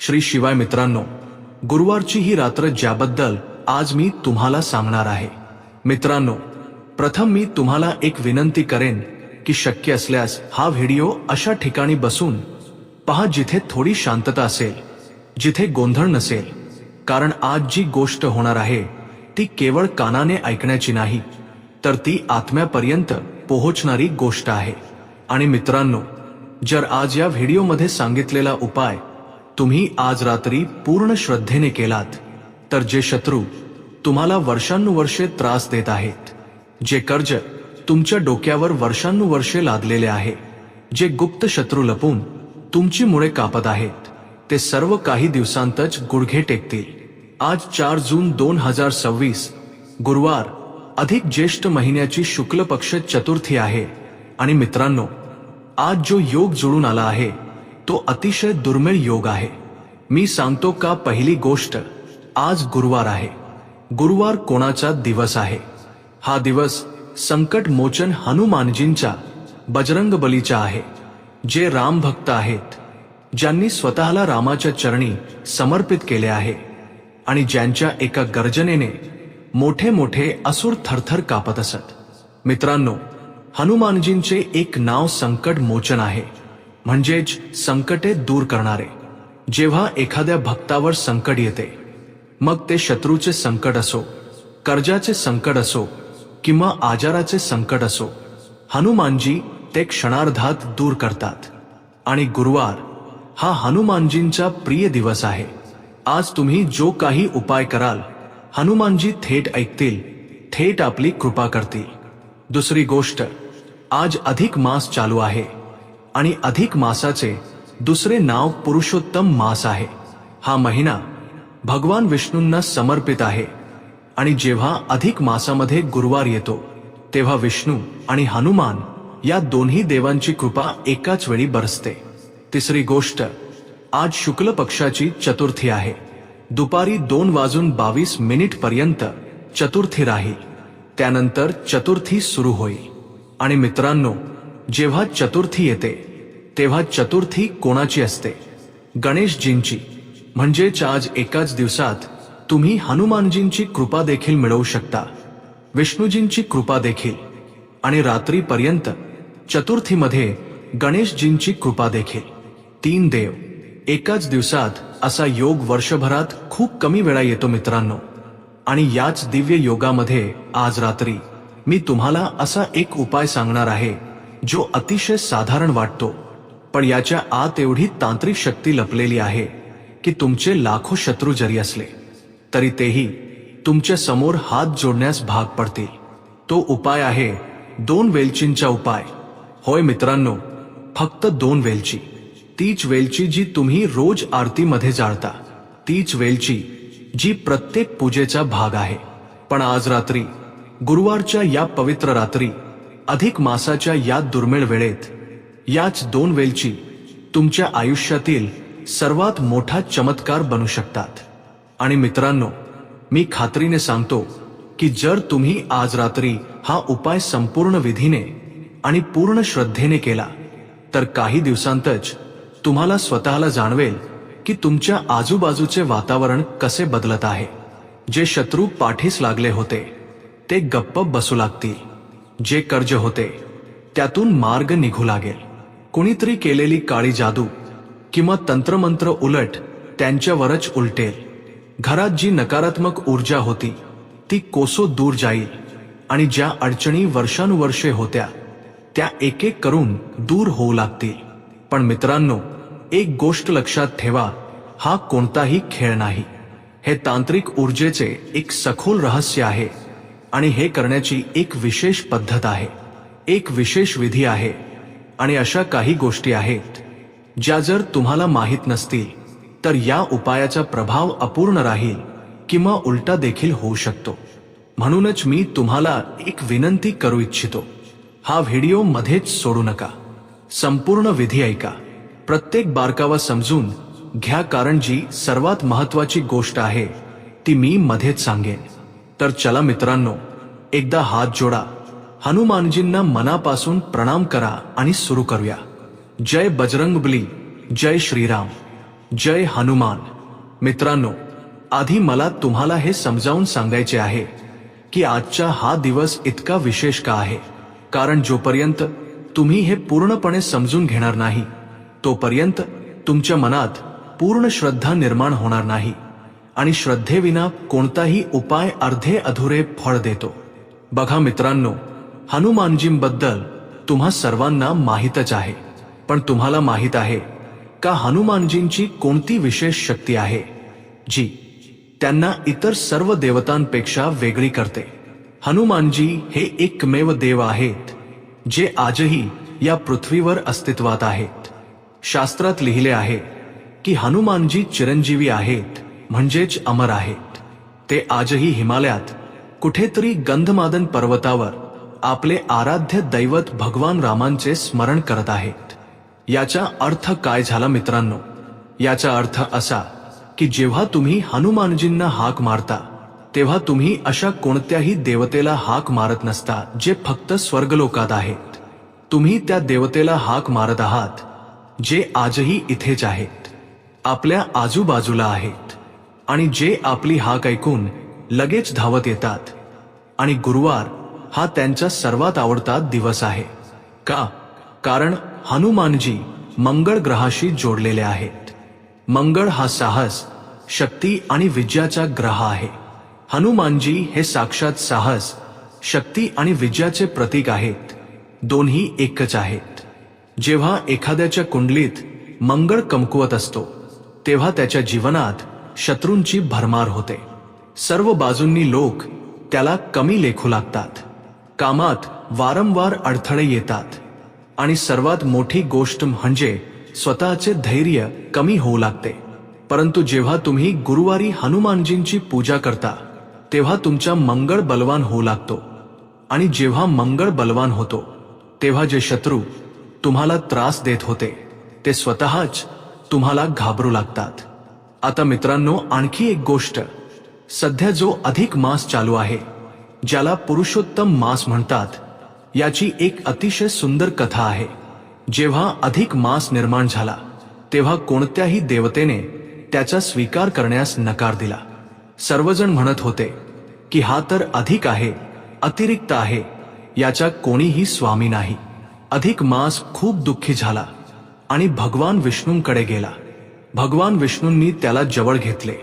श्री शिवाय मित्रांनो, गुरुवारची ही रात्र ज्याबद्दल आज मी तुम्हाला सांगणार आहे. मित्रांनो, प्रथम मी तुम्हाला एक विनंती करेन की शक्य असल्यास हा व्हिडिओ अशा ठिकाणी बसून पहा जिथे थोडी शांतता असेल, जिथे गोंधळ नसेल, कारण आज जी गोष्ट होणार आहे ती केवळ कानाने ऐकण्याची नाही, तर ती आत्म्यापर्यंत पोहोचणारी गोष्ट आहे. आणि मित्रांनो, जर आज या व्हिडिओमध्ये सांगितलेला उपाय तुम्ही आज रात्री पूर्ण श्रद्धेने केलात, तर जे शत्रू तुम्हाला वर्षानुवर्षे त्रास देत आहेत, जे कर्ज तुमच्या डोक्यावर वर्षानुवर्षे लादलेले आहे, जे गुप्त शत्रू लपून तुमची मुळे कापत आहेत, ते सर्व काही दिवसांतच गुडघे टेकतील. आज 4 जून 2026 गुरुवार, अधिक ज्येष्ठ महिन्याची शुक्ल पक्ष चतुर्थी आहे. आणि मित्रांनो, आज जो योग जुळून आला आहे तो अतिशय दुर्मिळ योग आहे. मी सांगतो का? पहिली गोष्ट, आज गुरुवार आहे. गुरुवार कोणाचा दिवस आहे? हा दिवस संकट मोचन हनुमानजींचा, बजरंगबलीचा आहे, जे राम भक्त आहेत, ज्यांनी स्वतःला रामाच्या चरणी समर्पित केले आहे आणि ज्यांच्या एका गर्जनेने मोठे मोठे असुर थरथर कापत असत. मित्रांनो, हनुमानजींचे एक नाव संकट मोचन आहे, म्हणजेच संकटे दूर करणारे. जेव्हा एखाद्या भक्तावर संकट येते, मग ते शत्रूचे संकट असो, कर्जाचे संकट असो किंवा आजाराचे संकट असो, हनुमानजी ते क्षणार्धात दूर करतात. आणि गुरुवार हा हनुमानजींचा प्रिय दिवस आहे. आज तुम्ही जो काही उपाय कराल, हनुमानजी थेट ऐकतील, थेट आपली कृपा करतील. दुसरी गोष्ट, आज अधिक मास चालू आहे आणि अधिक मासाचे दुसरे नाव पुरुषोत्तम मास आहे. हा महिना भगवान विष्णूंना समर्पित आहे आणि जेव्हा अधिक मासामध्ये गुरुवार येतो, तेव्हा विष्णू आणि हनुमान या दोन्ही देवांची कृपा एकाच वेळी बरसते. तिसरी गोष्ट, आज शुक्ल पक्षाची चतुर्थी आहे. दुपारी 2:22 पर्यंत चतुर्थी राहील. त्यानंतर चतुर्थी सुरू होईल. आणि मित्रांनो, जेव्हा चतुर्थी येते तेव्हा चतुर्थी कोणाची असते? गणेशजींची. म्हणजेच आज एकाच दिवसात तुम्ही हनुमानजींची कृपा देखील मिळवू शकता, विष्णूजींची कृपा देखील, आणि रात्रीपर्यंत चतुर्थीमध्ये गणेशजींची कृपा देखील. 3 देव एकाच दिवसात, असा योग वर्षभरात खूप कमी वेळा येतो मित्रांनो. आणि याच दिव्य योगामध्ये आज रात्री मी तुम्हाला असा एक उपाय सांगणार आहे जो अतिशय साधारण वाटतो, पण याच्या आत एवढी तांत्रिक शक्ती लपलेली आहे की तुमचे लाखो शत्रू जरी असले तरी तेही तुमच्या समोर हात जोडण्यास भाग पडतील. तो उपाय आहे 2 वेलचींचा उपाय. होय मित्रांनो, फक्त 2 वेलची. तीच वेलची जी तुम्ही रोज आरतीमध्ये जाळता, तीच वेलची जी प्रत्येक पूजेचा भाग आहे. पण आज रात्री, गुरुवारच्या या पवित्र रात्री, अधिक मासाच्या या दुर्मिळ वेळेत, याच 2 वेलची तुमच्या आयुष्यातील सर्वात मोठा चमत्कार बनू शकतात. आणि मित्रांनो, मी खात्रीने सांगतो की जर तुम्ही आज रात्री हा उपाय संपूर्ण विधीने आणि पूर्ण श्रद्धेने केला, तर काही दिवसांतच तुम्हाला स्वतःला जाणवेल की तुमच्या आजूबाजूचे वातावरण कसे बदलत आहे. जे शत्रू पाठीस लागले होते ते गप्प बसू लागतील. जे कर्ज होते त्यातून मार्ग निघू लागेल. कुणीतरी केलेली काळी जादू किंवा तंत्रमंत्र उलट त्यांच्यावरच उलटेल. घरात जी नकारात्मक ऊर्जा होती ती कोसो दूर जाईल आणि ज्या अडचणी वर्षानुवर्षे होत्या त्या एक एक करून दूर होऊ लागतील. पण मित्रांनो, एक गोष्ट लक्षात ठेवा, हा कोणताही खेळ नाही. हे तांत्रिक ऊर्जेचे एक सखोल रहस्य आहे आणि हे करण्याची एक विशेष पद्धत आहे, एक विशेष विधी आहे. आणि अशा काही गोष्टी आहेत ज्या जर तुम्हाला माहीत नसतील तर या उपायाचा प्रभाव अपूर्ण राहील किंवा उलटा देखील होऊ शकतो. म्हणूनच मी तुम्हाला एक विनंती करू इच्छितो, हा व्हिडिओ मध्येच सोडू नका. संपूर्ण विधी ऐका, प्रत्येक बारकावा समजून घ्या, कारण जी सर्वात महत्वाची गोष्ट आहे ती मी मध्येच सांगेन. तर चला मित्रांनो, एकदा हात जोडा, हनुमानजींना मनापासून प्रणाम करा आणि सुरू करूया. जय बजरंगबली, जय श्रीराम. जय हनुमान. मित्रांनो, आधी मला तुम्हाला हे समजावून सांगायचे आहे की आजचा हा दिवस इतका विशेष का आहे. कारण जोपर्यंत तुम्ही हे पूर्णपणे समजून घेणार नाही तोपर्यंत तुमच्या मनात पूर्ण श्रद्धा निर्माण होणार नाही आणि श्रद्धेविना कोणताही उपाय अर्धे अधुरे फळ देतो. बघा मित्रांनो, हनुमानजींबद्दल तुम्हा सर्वांना माहीतच आहे, पण तुम्हाला माहीत आहे का हनुमानजींची कोणती विशेष शक्ती आहे जी त्यांना इतर सर्व देवतांपेक्षा वेगळी करते. हनुमानजी हे एकमेव देव आहेत जे आजही या पृथ्वीवर अस्तित्वात आहेत. शास्त्रात लिहिले आहे की हनुमानजी चिरंजीवी आहेत, म्हणजेच अमर आहेत. ते आजही हिमालयात कुठेतरी गंधमादन पर्वतावर आपले आराध्य दैवत भगवान रामांचे स्मरण करत आहेत. याचा अर्थ काय झाला मित्रांनो? याचा अर्थ असा की जेव्हा तुम्ही हनुमानजींना हाक मारता तेव्हा तुम्ही अशा कोणत्याही देवतेला हाक मारत नसता जे फक्त स्वर्गलोकात आहेत. तुम्ही त्या देवतेला हाक मारत आहात जे आजही इथेच आहेत, आपल्या आजूबाजूला आहेत आणि जे आपली हाक ऐकून लगेच धावत येतात. आणि गुरुवार हा त्यांचा सर्वात आवडता दिवस आहे. का? कारण हनुमानजी मंगळ ग्रहाशी जोडलेले आहेत. मंगळ हा साहस, शक्ती आणि विजयाचा ग्रह आहे. हनुमानजी हे साक्षात साहस, शक्ती आणि विजयाचे प्रतीक आहेत. दोन्ही एकच आहेत. जेव्हा एखाद्याच्या कुंडलीत मंगळ कमकुवत असतो तेव्हा त्याच्या जीवनात शत्रूंची भरमार होते. सर्व बाजूंनी लोक त्याला कमी लेखू लागतात. कामात वारंवार अडथळे येतात आणि सर्वात मोठी गोष्ट म्हणजे स्वतःचे धैर्य कमी होऊ लागते. परंतु जेव्हा तुम्ही गुरुवारी हनुमानजींची पूजा करता तेव्हा तुमचा मंगळ बलवान होऊ लागतो. आणि जेव्हा मंगळ बलवान होतो तेव्हा जे शत्रू तुम्हाला त्रास देत होते ते स्वतःच तुम्हाला घाबरू लागतात. आता मित्रांनो, आणखी एक गोष्ट, सध्या जो अधिक मास चालू आहे ज्याला पुरुषोत्तम मास म्हणतात, याची एक अतिशय सुंदर कथा आहे. जेव्हा अधिक मास निर्माण झाला तेव्हा कोणत्याही देवतेने त्याचा स्वीकार करण्यास नकार दिला. सर्वजण म्हणत होते की हा तर अधिक आहे, अतिरिक्त आहे, याचा कोणीही स्वामी नाही. अधिक मास खूप दुःखी झाला आणि भगवान विष्णूंकडे गेला. भगवान विष्णूंनी त्याला जवळ घेतले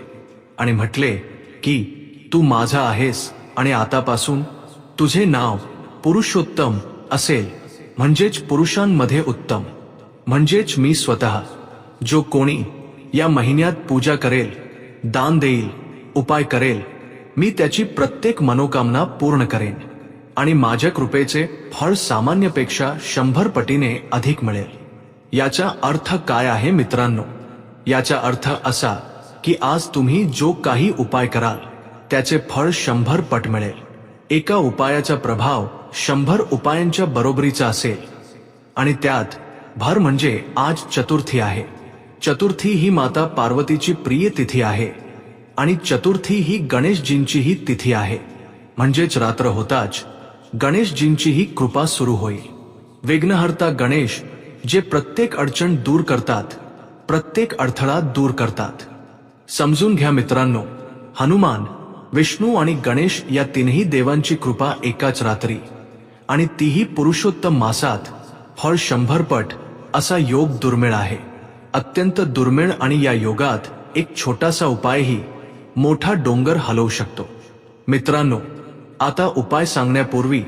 आणि म्हटले की तू माझा आहेस आणि आतापासून तुझे नाव पुरुषोत्तम असेल, म्हणजेच पुरुषांमध्ये उत्तम. म्हणजेच मी स्वतः जो कोणी या महिन्यात पूजा करेल, दान देईल, उपाय करेल, मी त्याची प्रत्येक मनोकामना पूर्ण करेन आणि माझ्या कृपेचे फळ सामान्यपेक्षा 100 पटीने अधिक मिळेल. याचा अर्थ काय आहे मित्रांनो? याचा अर्थ असा की आज तुम्ही जो काही उपाय कराल त्याचे फळ 100 पट मिळेल. एका उपायाचा प्रभाव 100 उपायांच्या बरोबरीचा असेल. आणि त्यात भर म्हणजे आज चतुर्थी आहे. चतुर्थी ही माता पार्वतीची प्रिय तिथी आहे आणि चतुर्थी ही गणेशजींचीही तिथी आहे. म्हणजेच रात्र होताच गणेशजींचीही कृपा सुरू होईल. विघ्नहर्ता गणेश जे प्रत्येक अडचण दूर करतात, प्रत्येक अडथळा दूर करतात. समजून घ्या मित्रांनो, हनुमान, विष्णू आणि गणेश या तीनही देवांची कृपा एकाच रात्री आणि तीही पुरुषोत्तम मासात फळ 100 पट असा योग दुर्मिळ आहे. अत्यंत दुर्मिळ. आणि या योगात एक छोटासा उपायही मोठा डोंगर हलवू शकतो. मित्रांनो, आता उपाय सांगण्यापूर्वी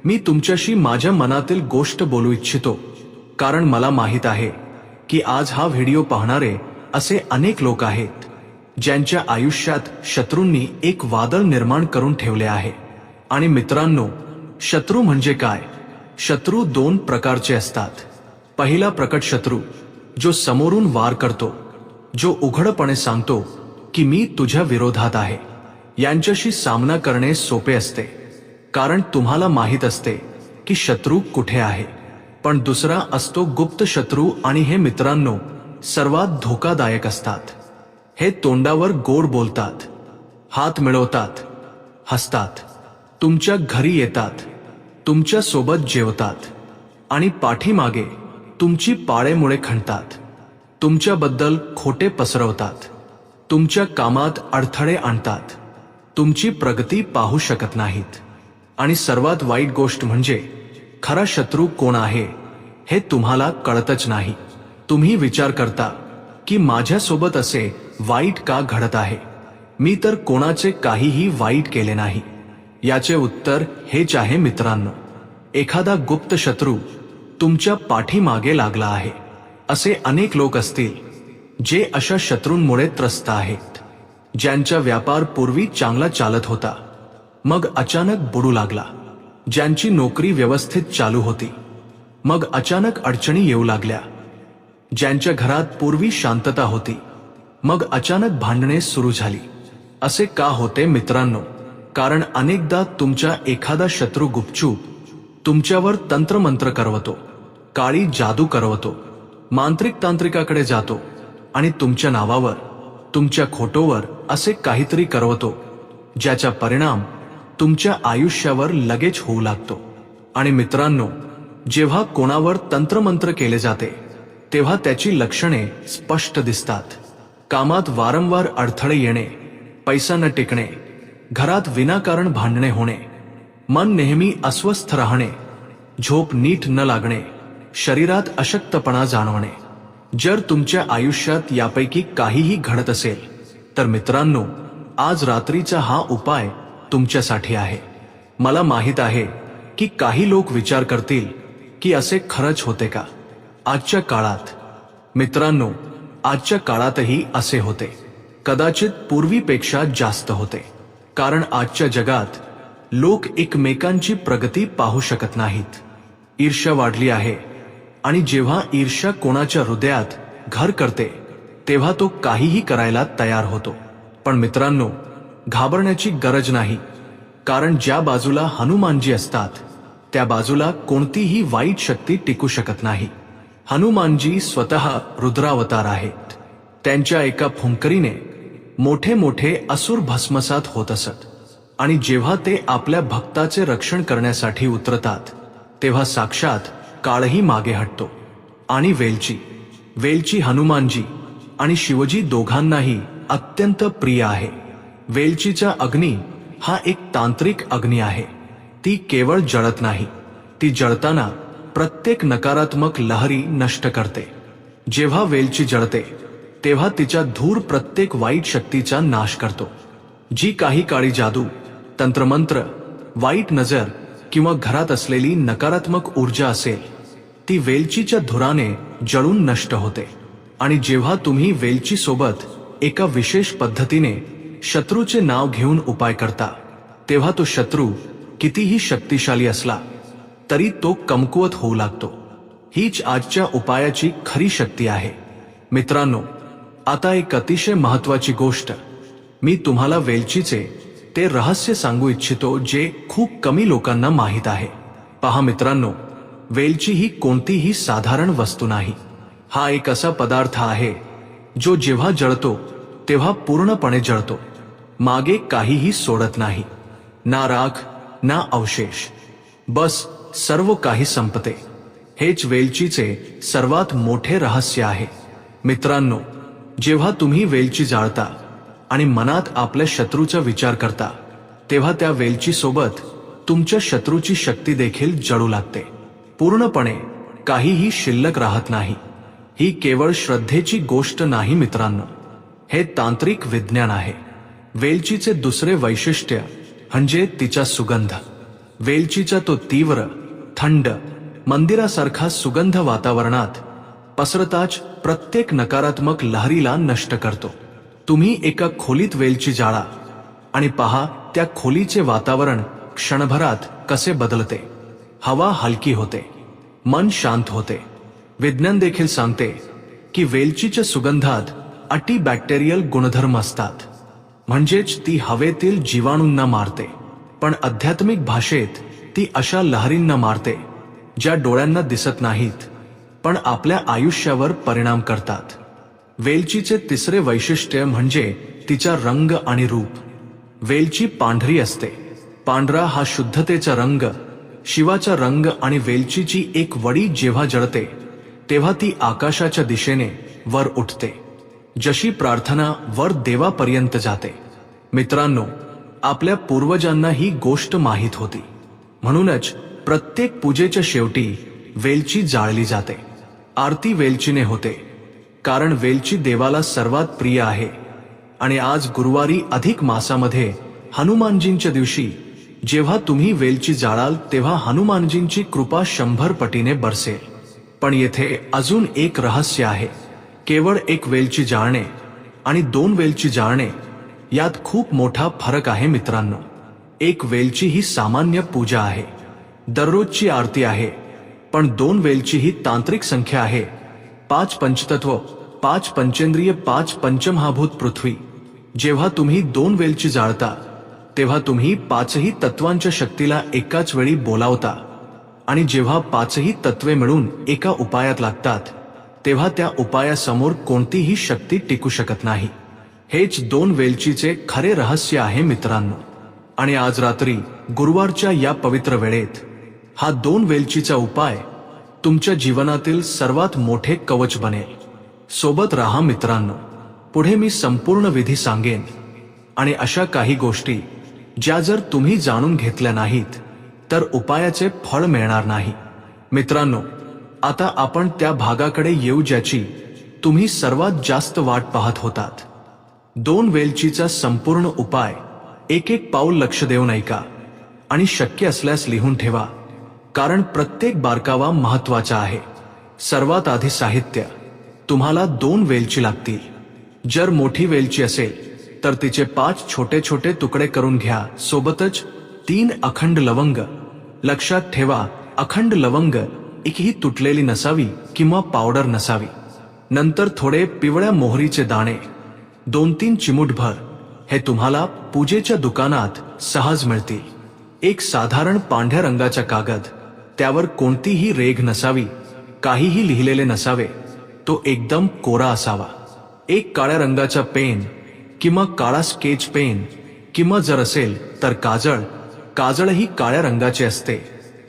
मी तुमच्याशी माझ्या मनातील गोष्ट बोलू इच्छितो. कारण मला माहित आहे की आज हा व्हिडिओ पाहणारे असे अनेक लोक आहेत ज्यांच्या आयुष्यात शत्रूंनी एक वादळ निर्माण करून ठेवले आहे. आणि मित्रांनो, शत्रू म्हणजे काय? शत्रू 2 प्रकारचे असतात. पहिला प्रकट शत्रू जो समोरून वार करतो, जो उघडपणे सांगतो की मी तुझ्या विरोधात आहे. यांच्याशी सामना करणे सोपे असते कारण तुम्हाला माहित असते की शत्रू कुठे आहे. पण दुसरा असतो गुप्त शत्रू आणि हे मित्रांनो सर्वात धोकादायक असतात. हे तोंडावर गोड बोलतात, हात मिळवतात, हसतात, तुमच्या घरी येतात, तुमच्या सोबत जेवतात आणि पाठीमागे तुमची पाळेमुळे खणतात. तुमच्याबद्दल खोटे पसरवतात, तुमच्या कामात अडथळे आणतात, तुमची प्रगती पाहू शकत नाहीत. आणि सर्वात वाईट गोष्ट म्हणजे खरा शत्रू कोण आहे हे तुम्हाला कळतच नाही. तुम्ही विचार करता की माझ्यासोबत असे वाईट का घडत आहे, मी तर कोणाचे काहीही वाईट केले नाही. याचे उत्तर हेच आहे मित्रांनो, एखादा गुप्त शत्रू तुमच्या पाठीमागे लागला आहे. असे अनेक लोक असतील जे अशा शत्रूंमुळे त्रस्त आहेत, ज्यांचा व्यापार पूर्वी चांगला चालत होता मग अचानक बुडू लागला, ज्यांची नोकरी व्यवस्थित चालू होती मग अचानक अडचणी येऊ लागल्या, ज्यांच्या घरात पूर्वी शांतता होती मग अचानक भांडणे सुरू झाली. असे का होते मित्रांनो? कारण अनेकदा तुमचा एखादा शत्रू गुपचूप तुमच्यावर तंत्रमंत्र करवतो, काळी जादू करवतो, मांत्रिक तांत्रिकाकडे जातो आणि तुमच्या नावावर, तुमच्या खोटोवर असे काहीतरी करवतो ज्याचा परिणाम तुमच्या आयुष्यावर लगेच होऊ लागतो. आणि मित्रांनो, जेव्हा कोणावर तंत्रमंत्र केले जाते तेव्हा त्याची लक्षणे स्पष्ट दिसतात. कामात वारंवार अडथळे येणे, पैसा न टिकणे, घरात विनाकारण भांडणे होणे, मन नेहमी अस्वस्थ राहणे, झोप नीट न लागणे, शरीरात अशक्तपणा जाणवणे. जर तुमच्या आयुष्यात यापैकी काहीही घडत असेल तर मित्रांनो, आज रात्रीचा हा उपाय तुमच्यासाठी आहे. मला माहित आहे की काही लोक विचार करतील की असे खरंच होते का आजच्या काळात. मित्रांनो, आजच्या काळातही असे होते, कदाचित पूर्वीपेक्षा जास्त होते. कारण आजच्या जगात लोक एकमेकांची प्रगती पाहू शकत नाहीत. ईर्ष्या वाढली आहे आणि जेव्हा ईर्ष्या कोणाच्या हृदयात घर करते तेव्हा तो काहीही करायला तयार होतो. पण मित्रांनो, घाबरण्याची गरज नाही, कारण ज्या बाजूला हनुमानजी असतात त्या बाजूला कोणतीही वाईट शक्ती टिकू शकत नाही. हनुमानजी स्वतः रुद्रावतार आहेत. त्यांच्या एका फुंकरीने मोठे मोठे असुर भस्मसात होत असत. आणि जेव्हा ते आपल्या भक्ताचे रक्षण करण्यासाठी उतरतात तेव्हा साक्षात काळही मागे हटतो. आणि वेलची हनुमानजी आणि शिवजी दोघांनाही अत्यंत प्रिय आहे. वेलचीचा अग्नी हा एक तांत्रिक अग्नी आहे. ती केवळ जळत नाही, ती जळताना प्रत्येक नकारात्मक लहरी नष्ट करते. जेव्हा वेलची जळते तेव्हा तिचा धूर प्रत्येक वाईट शक्तीचा नाश करतो. जी काही काळी जादू, तंत्रमंत्र, वाईट नजर किंवा घरात असलेली नकारात्मक ऊर्जा असेल ती वेलचीच्या धुराने जळून नष्ट होते. आणि जेव्हा तुम्ही वेलची सोबत एका विशेष पद्धतीने शत्रूचे नाव घेऊन उपाय करता तेव्हा तो शत्रू कितीही शक्तिशाली असला तरी तो कमकुवत होऊ लागतो. हीच आजच्या उपायाची खरी शक्ती आहे. मित्रांनो, आता एक अतिशय महत्त्वाची गोष्ट मी तुम्हाला वेलचीचे ते रहस्य सांगू इच्छितो जे खूप कमी लोकांना माहीत आहे. पहा मित्रांनो, वेलची ही कोणतीही साधारण वस्तू नाही. हा एक असा पदार्थ आहे जो जेव्हा जळतो तेव्हा पूर्णपणे जळतो, मागे काहीही सोडत नाही, ना राख ना अवशेष, बस सर्व काही संपते. हेच वेलचीचे सर्वात मोठे रहस्य आहे. मित्रांनो, जेव्हा तुम्ही वेलची जाळता आणि मनात आपल्या शत्रूचा विचार करता तेव्हा त्या वेलची सोबत तुमच्या शत्रूची शक्ती देखील जळू लागते. पूर्णपणे काहीही शिल्लक राहत नाही. ही केवळ श्रद्धेची गोष्ट नाही मित्रांनो, हे तांत्रिक विज्ञान आहे. वेलचीचे दुसरे वैशिष्ट्य म्हणजे तिचा सुगंध. वेलचीचा तो तीव्र, थंड, मंदिरासारखा सुगंध वातावरणात पसरताच प्रत्येक नकारात्मक लहरीला नष्ट करतो. तुम्ही एका खोलीत वेलची जाळा आणि पहा त्या खोलीचे वातावरण क्षणभरात कसे बदलते. हवा हलकी होते, मन शांत होते. विज्ञान देखील सांगते की वेलचीच्या सुगंधात अँटीबॅक्टेरियल गुणधर्म असतात, म्हणजेच ती हवेतील जीवाणूंना मारते. पण आध्यात्मिक भाषेत ती अशा लहरींना मारते ज्या डोळ्यांना दिसत नाहीत पण आपल्या आयुष्यावर परिणाम करतात. वेलचीचे तिसरे वैशिष्ट्य म्हणजे तिचा रंग आणि रूप. वेलची पांढरी असते. पांढरा हा शुद्धतेचा रंग, शिवाचा रंग. आणि वेलचीची एक वडी जेव्हा जळते तेव्हा ती आकाशाच्या दिशेने वर उठते, जशी प्रार्थना वर देवापर्यंत जाते. मित्रांनो, आपल्या पूर्वजांना ही गोष्ट माहीत होती, म्हणूनच प्रत्येक पूजेच्या शेवटी वेलची जाळली जाते. आरती वेलचीने होते, कारण वेलची देवाला सर्वात प्रिय आहे. आणि आज गुरुवारी अधिक मासामध्ये हनुमानजींच्या दिवशी जेव्हा तुम्ही वेलची जाळाल तेव्हा हनुमानजींची कृपा 100 पटीने बरसेल. पण येथे अजून एक रहस्य आहे. केवळ एक वेलची जाळणे आणि 2 वेलची जाळणे यात खूप मोठा फरक आहे मित्रांनो. एक वेलची ही सामान्य पूजा आहे, दररोजची आरती आहे, पण 2 वेलची ही तांत्रिक संख्या आहे. 5 पंचतत्व, 5 पंचेंद्रिय, 5 पंचमहाभूत पृथ्वी. जेव्हा तुम्ही 2 वेलची जाळता तेव्हा तुम्ही 5ही तत्वांच्या शक्तीला एकाच वेळी बोलावता. आणि जेव्हा 5ही तत्वे मिळून एका उपायात लागतात तेव्हा त्या उपायासमोर कोणतीही शक्ती टिकू शकत नाही. हेच 2 वेलचीचे खरे रहस्य आहे मित्रांनो. आणि आज रात्री गुरुवारच्या या पवित्र वेळेत हा 2 वेलचीचा उपाय तुमच्या जीवनातील सर्वात मोठे कवच बनेल. सोबत राहा मित्रांनो. पुढे मी संपूर्ण विधी सांगेन आणि अशा काही गोष्टी ज्या जर तुम्ही जाणून घेतल्या नाहीत तर उपायाचे फळ मिळणार नाही. मित्रांनो, आता आपण त्या भागाकडे येऊ ज्याची तुम्ही सर्वात जास्त वाट पाहत होतात. 2 वेलचीचा संपूर्ण उपाय. एक पाऊल लक्ष देऊन ऐका आणि शक्य असल्यास लिहून ठेवा, कारण प्रत्येक बारकावा महत्वाचा आहे. सर्वात आधी साहित्य. तुम्हाला 2 वेलची लागतील. जर मोठी वेलची असेल तर तिचे 5 छोटे छोटे तुकडे करून घ्या. सोबतच 3 अखंड लवंग. लक्षात ठेवा, अखंड लवंग एकही तुटलेली नसावी किंवा पावडर नसावी. नंतर थोडे पिवळ्या मोहरीचे दाणे 2-3 चिमूटभर. हे तुम्हाला पूजेच्या दुकानात सहज मिळतील. एक साधारण पांढऱ्या रंगाचा कागद, त्यावर कोणतीही रेघ नसावी, काहीही लिहिलेले नसावे, तो एकदम कोरा असावा. एक काळ्या रंगाचा पेन किंवा काळा स्केच पेन, किंवा जर असेल तर काजळही काळ्या रंगाचे असते,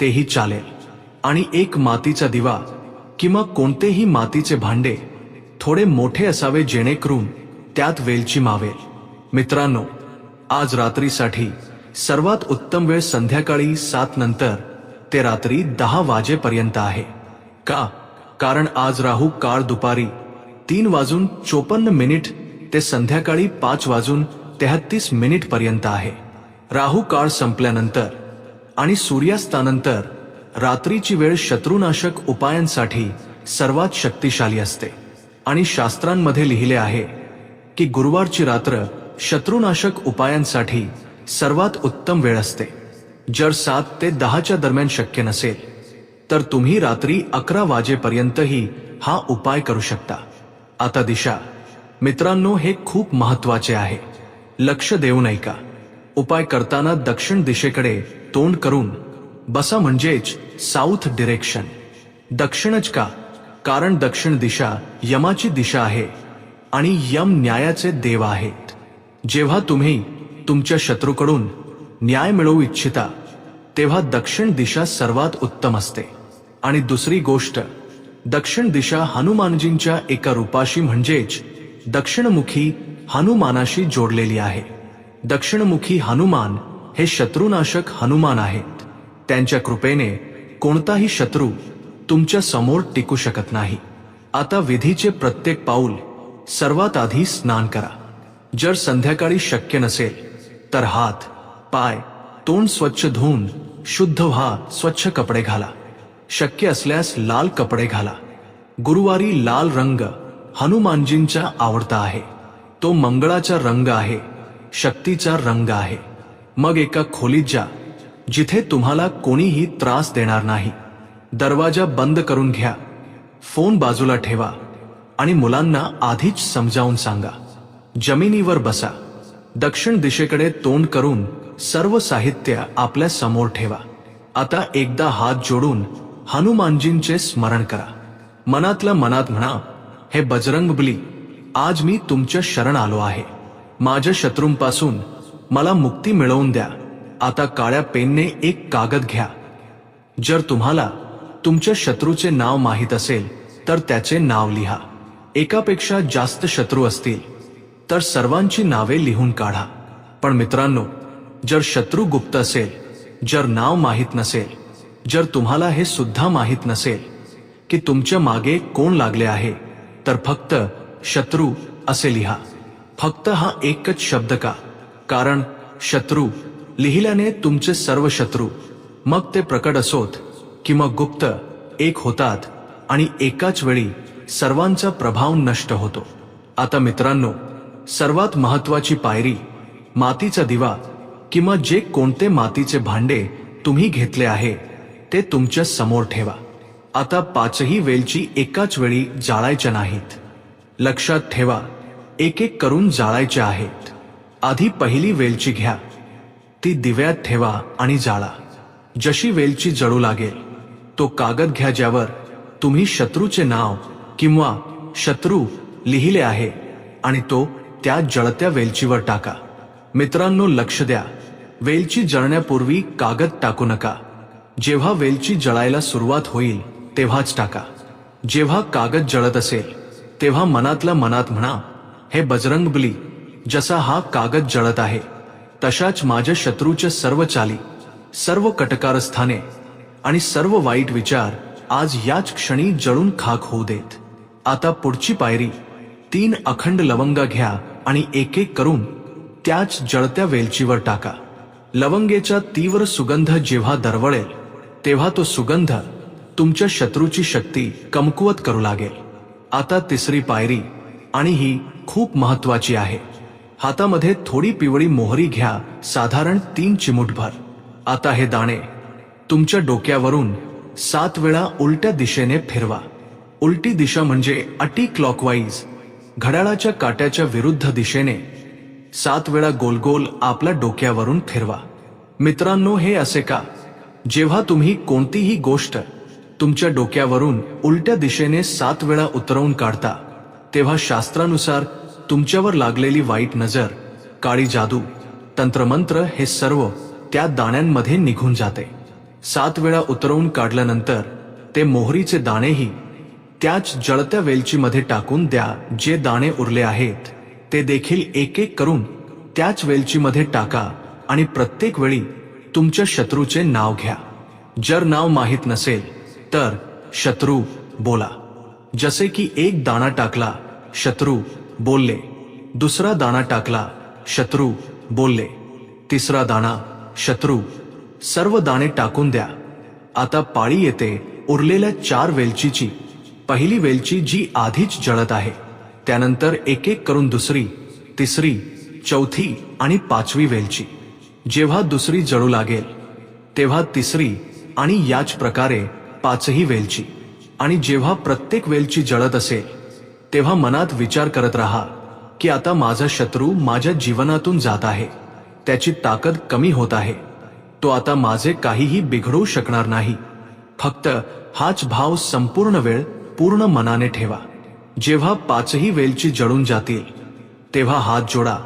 तेही चालेल. आणि एक मातीचा दिवा किंवा कोणतेही मातीचे भांडे, थोडे मोठे असावे जेणेकरून त्यात वेलची मावेल. मित्रांनो, आज रात्रीसाठी सर्वात उत्तम वेळ संध्याकाळी 7 नंतर ते रात्री 10 वाजेपर्यंत आहे. का? कारण आज राहू काळ दुपारी 3:54 ते संध्याकाळी 5:33 पर्यंत आहे. राहू काळ संपल्यानंतर आणि सूर्यास्तानंतर रात्रीची वेळ शत्रुनाशक उपायांसाठी सर्वात शक्तिशाली असते. आणि शास्त्रांमध्ये लिहिले आहे की गुरुवारची रात्र शत्रुनाशक उपायांसाठी सर्वात उत्तम वेळ असते. जर 7 ते 10च्या दरम्यान शक्य नसेल तर तुम्ही रात्री 11 वाजेपर्यंतही हा उपाय करू शकता. आता दिशा. मित्रांनो, हे खूप महत्वाचे आहे. लक्ष देऊन ऐका. उपाय करताना दक्षिण दिशेकडे तोंड करून बसा, म्हणजेच साऊथ डिरेक्शन. दक्षिणच का? कारण दक्षिण दिशा यमाची दिशा आहे आणि यम न्यायाचे देव आहेत. जेव्हा तुम्ही तुमच्या शत्रूकडून न्याय मिळवू इच्छिता तेव्हा दक्षिण दिशा सर्वात उत्तम असते. आणि दुसरी गोष्ट, दक्षिण दिशा हनुमानजींच्या एका रूपाशी म्हणजेच दक्षिणमुखी हनुमानाशी जोडलेली आहे. दक्षिणमुखी हनुमान हे शत्रुनाशक हनुमान आहेत. त्यांच्या कृपेने कोणताही शत्रू तुमच्या समोर टिकू शकत नाही. आता विधीचे प्रत्येक पाऊल. सर्वात आधी स्नान करा. जर संध्याकाळी शक्य नसेल तर हात, पाय, तोंड स्वच्छ धुवून शुद्ध व्हा. स्वच्छ कपडे घाला. शक्य असल्यास लाल कपडे घाला. गुरुवारी लाल रंग हनुमानजींचा आवडता आहे. तो मंगळाचा रंग आहे, शक्तीचा रंग आहे. मग एका खोलीत जा जिथे तुम्हाला कोणीही त्रास देणार नाही. दरवाजा बंद करून घ्या. फोन बाजूला ठेवा आणि मुलांना आधीच समजावून सांगा. जमिनीवर बसा. दक्षिण दिशेकडे तोंड करून सर्व साहित्य आपल्या समोर ठेवा. आता एकदा हात जोडून हनुमानजींचे स्मरण करा. मनातल्या मनात म्हणा, हे बजरंगबली, आज मी तुमच्या शरण आलो आहे. माझ्या शत्रूंपासून मला मुक्ती मिळवून द्या. आता काळ्या पेनने एक कागद घ्या. जर तुम्हाला तुमच्या शत्रूचे नाव माहीत असेल तर त्याचे नाव लिहा. एकापेक्षा जास्त शत्रू असतील तर सर्वांची नावे लिहून काढा. पण मित्रांनो, जर शत्रू गुप्त असेल, जर नाव माहीत नसेल, जर तुम्हाला हे सुद्धा माहीत नसेल की तुमच्या मागे कोण लागले आहे, तर फक्त शत्रू असे लिहा. फक्त हा एकच शब्द का? कारण शत्रू लिहिल्याने तुमचे सर्व शत्रू, मग ते प्रकट असोत किंवा गुप्त, एक होतात आणि एकाच वेळी सर्वांचा प्रभाव नष्ट होतो. आता मित्रांनो, सर्वात महत्वाची पायरी, मातीचा दिवा किंवा जे कोणते मातीचे भांडे तुम्ही घेतले आहे ते तुमच्या समोर ठेवा. आता 5ही वेलची एकाच वेळी जाळायच्या नाहीत. लक्षात ठेवा, एक एक करून जाळायच्या आहेत. आधी पहिली वेलची घ्या, ती दिव्यात ठेवा आणि जाळा. जशी वेलची जळू लागेल, तो कागद घ्या ज्यावर तुम्ही शत्रूचे नाव किंवा शत्रू लिहिले आहे आणि तो त्या जळत्या वेलचीवर टाका. मित्रांनो, लक्ष द्या, वेलची जळण्यापूर्वी कागद टाकू नका. जेव्हा वेलची जळायला सुरुवात होईल तेव्हाच टाका. जेव्हा कागद जळत असेल तेव्हा मनातल्या मनात म्हणा, हे बजरंगबली, जसा हा कागद जळत आहे तशाच माझ्या शत्रूच्या सर्व चाली, सर्व कटकारस्थाने आणि सर्व वाईट विचार आज याच क्षणी जळून खाक होऊ देत. आता पुढची पायरी, 3 अखंड लवंगा घ्या आणि एक एक करून त्याच जळत्या वेलचीवर टाका. लवंगेचा तीव्र सुगंध जेव्हा दरवळेल तेव्हा तो सुगंध तुमच्या शत्रूची शक्ती कमकुवत करू लागेल. आता तिसरी पायरी, आणि ही खूप महत्वाची आहे. हातामध्ये थोडी पिवळी मोहरी घ्या, साधारण 3 चिमूटभर. आता हे दाणे तुमच्या डोक्यावरून 7 वेळा उलट्या दिशेने फिरवा. उलटी दिशा म्हणजे अटी क्लॉकवाईज, घड्याळाच्या काट्याच्या विरुद्ध दिशेने 7 वेळा गोल गोल आपल्या डोक्यावरून फिरवा. मित्रांनो, हे असे का? जेव्हा तुम्ही कोणतीही गोष्ट तुमच्या डोक्यावरून उलट्या दिशेने 7 वेळा उतरवून काढता तेव्हा शास्त्रानुसार तुमच्यावर लागलेली वाईट नजर, काळी जादू, तंत्रमंत्र हे सर्व त्या दाण्यांमध्ये निघून जाते. 7 वेळा उतरवून काढल्यानंतर ते मोहरीचे दाणेही त्याच जळत्या वेलचीमध्ये टाकून द्या. जे दाणे उरले आहेत ते देखील एक एक करून त्याच वेलचीमध्ये टाका आणि प्रत्येक वेळी तुमच्या शत्रूचे नाव घ्या. जर नाव माहीत नसेल तर शत्रू बोला. जसे की एक दाणा टाकला, शत्रू बोलले. दुसरा दाणा टाकला, शत्रू बोलले. तिसरा दाणा, शत्रू. सर्व दाणे टाकून द्या. आता पाळी येते उरलेल्या 4 वेलचीची. पहिली वेलची जी आधीच जळत आहे, त्यानंतर एक एक करून दुसरी, तिसरी, चौथी आणि 5वी वेलची. जेव्हा दुसरी जळू लागेल तेव्हा तिसरी आणि याच प्रकारे 5ही वेलची. आणि जेव्हा प्रत्येक वेलची जळत असेल तेव्हा मनात विचार करत राहा की आता माझा शत्रू माझ्या जीवनातून जात आहे, त्याची ताकद कमी होत आहे, तो आता माझे काहीही बिघडवू शकणार नाही. फक्त हाच भाव संपूर्ण वेळ पूर्ण मनाने ठेवा. जेव्हा 5ही वेलची जळून जातील तेव्हा हात जोडा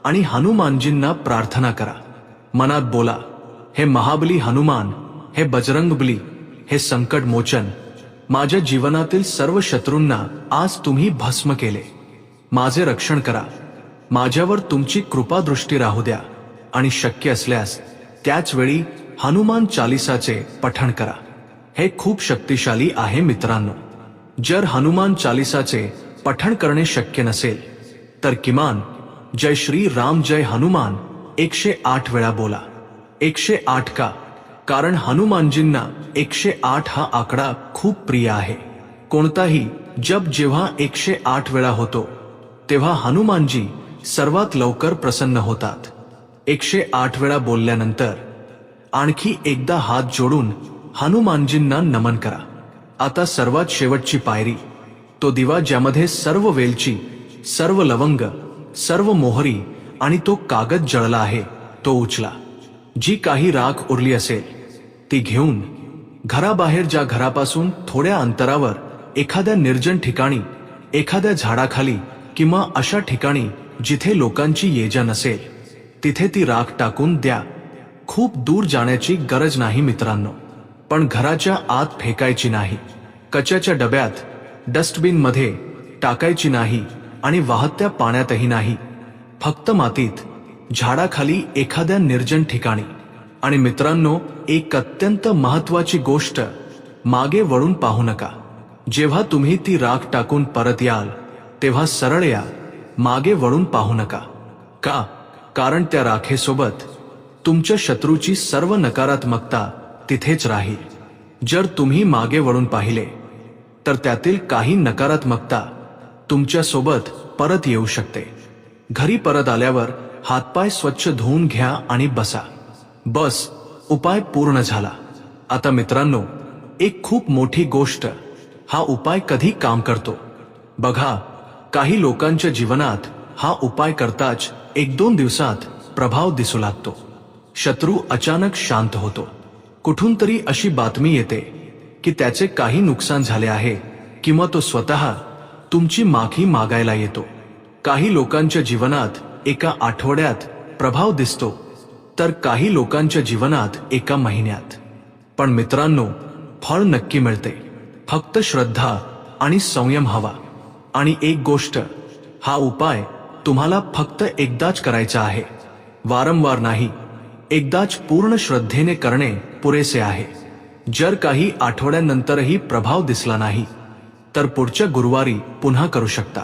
आणि हनुमानजींना प्रार्थना करा. मनात बोला, हे महाबली हनुमान, हे बजरंगबली, हे संकट मोचन, माझ्या जीवनातील सर्व शत्रूंना आज तुम्ही भस्म केले. माझे रक्षण करा. माझ्यावर तुमची कृपादृष्टी राहू द्या. आणि शक्य असल्यास त्याच वेळी हनुमान चालिसाचे पठण करा. हे खूप शक्तिशाली आहे मित्रांनो. जर हनुमान चालिसाचे पठण करणे शक्य नसेल तर किमान जय श्री राम जय हनुमान 108 वेळा बोला. 108 का? कारण हनुमानजींना 108 हा आकडा खूप प्रिय आहे. कोणताही जप जेव्हा 108 वेळा होतो तेव्हा हनुमानजी सर्वात लवकर प्रसन्न होतात. 108 वेळा बोलल्यानंतर आणखी एकदा हात जोडून हनुमानजींना नमन करा. आता सर्वात शेवटची पायरी, तो दिवा ज्यामध्ये सर्व वेलची, सर्व लवंग, सर्व मोहरी आणि तो कागद जळला आहे तो उचला. जी काही राख उरली असेल ती घेऊन घराबाहेर, ज्या घरापासून थोड्या अंतरावर एखाद्या निर्जन ठिकाणी, एखाद्या झाडाखाली किंवा अशा ठिकाणी जिथे लोकांची ये-जा नसेल तिथे ती राख टाकून द्या. खूप दूर जाण्याची गरज नाही मित्रांनो, पण घराच्या आत फेकायची नाही. कचऱ्याच्या डब्यात, डस्टबिन मध्ये टाकायची नाही आणि वाहत्या पाण्यातही नाही, फक्त मातीत, झाडाखाली, एखाद्या निर्जन ठिकाणी. आणि मित्रांनो, एक अत्यंत महत्वाची गोष्ट, मागे वळून पाहू नका. जेव्हा तुम्ही ती राख टाकून परत याल तेव्हा सरळ या, मागे वळून पाहू नका. का? कारण त्या राखेसोबत तुमच्या शत्रूची सर्व नकारात्मकता तिथेच राहील. जर तुम्ही मागे वळून पाहिले तर त्यातील काही नकारात्मकता तुमच्या सोबत परत येऊ शकते. घरी परत आल्यावर हातपाय स्वच्छ धुवून घ्या आणि बसा. बस, उपाय पूर्ण झाला. आता मित्रांनो, एक खूप मोठी गोष्ट, हा उपाय कधी काम करतो बघा. काही लोकांच्या जीवनात हा उपाय करताच 1-2 दिवसात प्रभाव दिसू लागतो. शत्रू अचानक शांत होतो. कुठून तरी अशी बातमी येते की त्याचे काही नुकसान झाले आहे, किंवा तो स्वतः तुमची माफी मागायला येतो. काही लोकांच्या जीवनात एका आठवड्यात प्रभाव दिसतो, तर काही लोकांच्या जीवनात एका महिन्यात. पण मित्रांनो, फळ नक्की मिळते. फक्त श्रद्धा आणि संयम हवा. आणि एक गोष्ट, हा उपाय तुम्हाला फक्त एकदाच करायचा आहे, वारंवार नाही. एकदाच पूर्ण श्रद्धेने करणे पुरेसे आहे. जर काही आठवड्यांनंतरही प्रभाव दिसला नाही तर पुढच्या गुरुवारी पुन्हा करू शकता.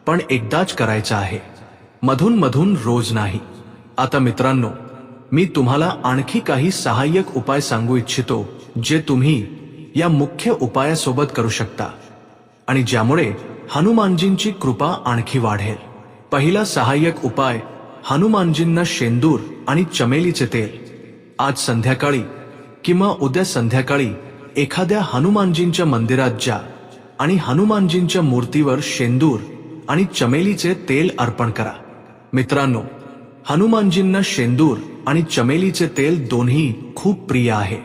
पण एकदाच करायचा आहे, मधून मधून रोज नाही. आता मित्रांनो, मी तुम्हाला आणखी काही सहाय्यक उपाय सांगू इच्छितो, जे तुम्ही या मुख्य उपायासोबत करू शकता आणि ज्यामुळे हनुमानजींची कृपा आणखी वाढेल. पहिला सहाय्यक उपाय, हनुमानजींना शेंदूर आणि चमेलीचे तेल. आज संध्याकाळी किंवा उद्या संध्याकाळी एखाद्या हनुमानजींच्या मंदिरात जा आणि हनुमानजींच्या मूर्तीवर शेंदूर आणि चमेलीचे तेल अर्पण करा. मित्रांनो, हनुमानजींना शेंदूर आणि चमेलीचे तेल दोन्ही खूप प्रिय आहे.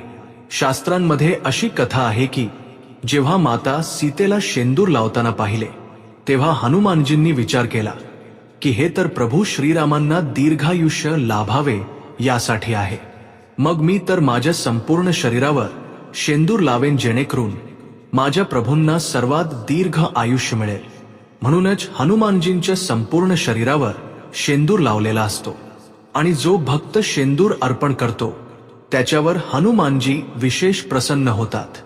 शास्त्रांमध्ये अशी कथा आहे की जेव्हा माता सीतेला शेंदूर लावताना पाहिले तेव्हा हनुमानजींनी विचार केला की हे तर प्रभू श्रीरामांना दीर्घायुष्य लाभावे यासाठी आहे. मग मी तर माझ्या संपूर्ण शरीरावर शेंदूर लावेन, जेणेकरून माझ्या प्रभूंना सर्वात दीर्घ आयुष्य मिळेल. म्हणूनच हनुमानजींच्या संपूर्ण शरीरावर शेंदूर लावलेला असतो आणि जो भक्त शेंदूर अर्पण करतो त्याच्यावर हनुमानजी विशेष प्रसन्न होतात.